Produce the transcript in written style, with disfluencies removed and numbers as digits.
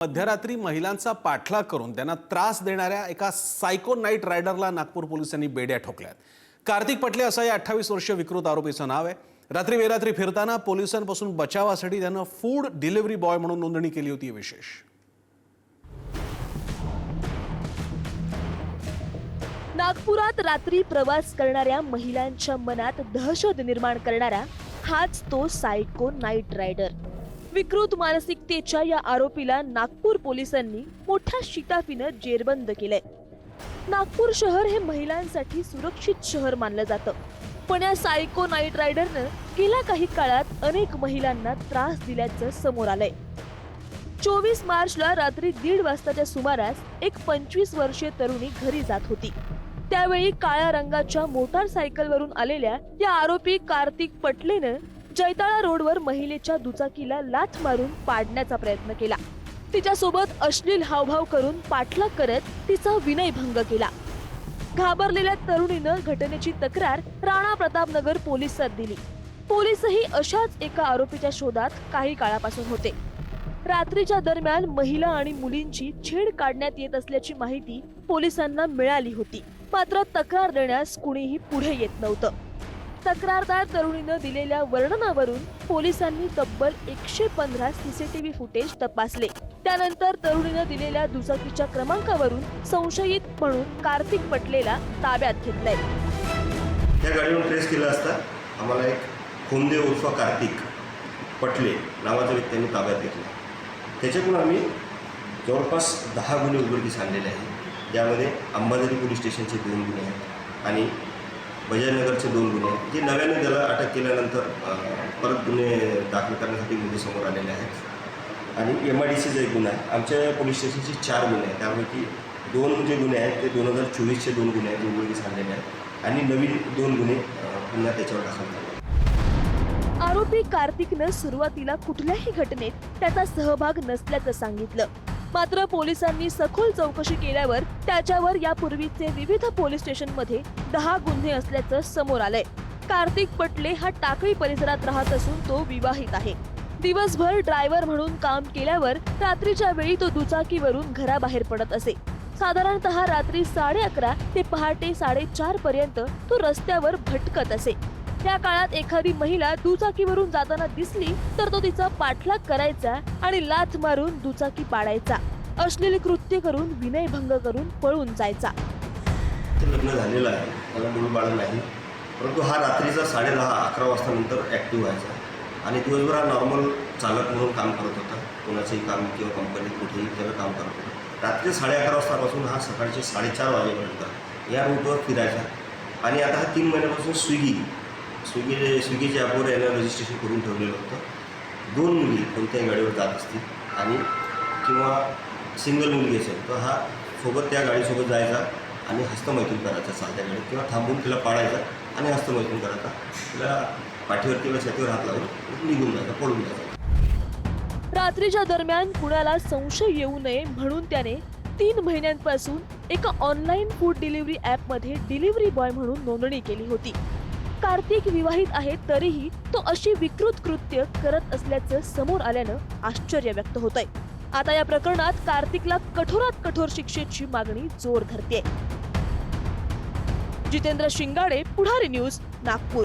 मध्यरात्री महिलांचा पाठलाग करून त्यांना त्रास देणाऱ्या एका सायको नाईट रायडरला नागपूर पोलिसांनी बेड्या ठोकल्यात। कार्तिक पटले असं या 28 वर्षीय विकृत आरोपीचं नाव आहे। रात्री बेरात्री फिरताना पोलिसांपासून बचावासाठी त्यानं फूड डिलिव्हरी बॉय म्हणून नोंदणी केली होती। विशेष नागपुरात रात्री प्रवास करणाऱ्या महिलांच्या मनात दहशत निर्माण करणारा हाच तो सायको नाईट रायडर। विकृत मानसिकतेच्या या आरोपीला नागपूर पोलिसांनी मोठ्या शिताफीनं जेरबंद केलंय। नागपूर शहर हे महिलांसाठी सुरक्षित शहर मानलं जातं, पण या सायको नाईट रायडरनं गेल्या काही काळात अनेक महिलांना त्रास दिल्याचं समोर आलंय। 24 मार्चला रात्री 1:30 वाजताच्या सुमारास एक 25 वर्षीय तरुणी घरी जात होती। त्यावेळी काळ्या रंगाच्या मोटारसायकलवरून आलेल्या या आरोपी कार्तिक पटलेनं जैताळा रोडवर महिलेच्या दुचाकीला लाथ मारून पाडण्याचा प्रयत्न केला। तिच्यासोबत अश्लील हावभाव करून पाठलाग करत तिचा विनयभंग केला। घाबरलेल्या तरुणीनं घटनेची तक्रार राणा प्रतापनगर पोलिसात दिली। पोलिसही अशाच एका आरोपीच्या शोधात काही काळापासून होते। रात्रीच्या दरम्यान महिला आणि मुलींची छेड काढण्यात येत असल्याची माहिती पोलिसांना मिळाली होती, मात्र तक्रार देण्यास कुणीही पुढे येत नव्हतं। तक्रारदार तरुणीनं दिलेल्या वर्णनावरून पोलिसांनी तब्बल 115 सीसीटीव्ही फुटेज तपासले। त्यानंतर तरुणीनं दिलेल्या दुचाकीच्या क्रमांकावरून संशयित म्हणून कार्तिक पटलेला ताब्यात घेतलंय। या गाडीवर ट्रेस केला असता आम्हाला एक खोमदेव उर्फ कार्तिक पटले नावाच्या व्यक्तीने ताब्यात घेतला। त्याच्याकडून आम्ही जवळपास 10 गुन्हे उघडकीस आणलेले आहेत। यामध्ये अंबाझरी पोलीस स्टेशनचे 2 गुन्हे आहेत आणि बजाजनगरचे 2 गुन्हे आहेत, जे नव्याने त्याला अटक केल्यानंतर परत गुन्हे दाखल करण्यासाठी मुद्दे समोर आलेले आहेत। आणि MIDCचा एक गुन्हा आहे। आमच्या पोलीस स्टेशनचे 4 गुन्हे आहेत, त्यापैकी 2 जे गुन्हे आहेत ते 2024चे 2 गुन्हे आहेत, जे उघडकीस आणलेले आहेत आणि नवीन 2 गुन्हे पुन्हा त्याच्यावर दाखल झाले। आरोपी कार्तिकनं सुरुवातीला कुठल्याही घटनेत त्याचा सहभाग नसल्याचं सांगितलं, मात्र पोलिसांनी सखोल चौकशी केल्यावर त्याच्यावर यापूर्वीचे विविध पोलीस स्टेशनमध्ये 10 गुन्हे असल्याचं समोर आलंय। कार्तिक पटले हा टाकळी परिसरात राहत असून तो विवाहित आहे। दिवसभर ड्रायव्हर म्हणून काम केल्यावर रात्रीच्या वेळी तो दुचाकीवरून घराबाहेर पडत असे। साधारणतः रात्री 11:30 ते पहाटे 4:30 पर्यंत तो रस्त्यावर भटकत असे। त्या काळात एखादी महिला दुचाकीवरून जाताना दिसली तर तो तिचा पाठलाग करायचा आणि लाथ मारून दुचाकी पाडायचा। अश्लील कृत्य करून विनयभंग करून पळून जायचा। लग्न झालेलं आहे, मला मूल बाळ नाही, परंतु हा रात्रीचा 10:30-11 वाजता नंतर ॲक्टिव्ह व्हायचा आणि दिवसभर हा नॉर्मल चालक म्हणून काम करत होता। कोणाचंही काम किंवा कंपनीत कुठेही त्याला काम करत होता। रात्री 11:30 वाजतापासून हा सकाळचे 4:30 वाजेपर्यंत या रूटवर फिरायचा आणि आता हा 3 महिन्यापासून स्विगीचे ॲपवर यानं रजिस्ट्रेशन करून ठेवलेलं होतं। 2 मुली कोणत्याही गाडीवर जात असतील आणि किंवा सिंगल मुलगी असेल तर हा सोबत त्या गाडीसोबत जायचा आणि हस्तमैथून करायचा साध्या गाडीत, किंवा थांबून तिला पाडायचा आणि हस्तमैथून करायचा, तिला पाठीवर किंवा छातीवर हात लावून निघून जायचा, पळून जायचा। रात्रीच्या दरम्यान कुणाला संशय येऊ नये म्हणून त्याने 3 महिन्यांपासून एका ऑनलाईन फूड डिलिव्हरी ॲपमध्ये डिलिव्हरी बॉय म्हणून नोंदणी केली होती। कार्तिक विवाहित आहे तरीही तो अशी विकृत कृत्य करत असल्याचं समोर आल्यानं आश्चर्य व्यक्त होतंय। आता या प्रकरणात कार्तिकला कठोरात कठोर शिक्षेची मागणी जोर धरतेय। जितेंद्र शिंगाडे, पुढारी न्यूज, नागपूर।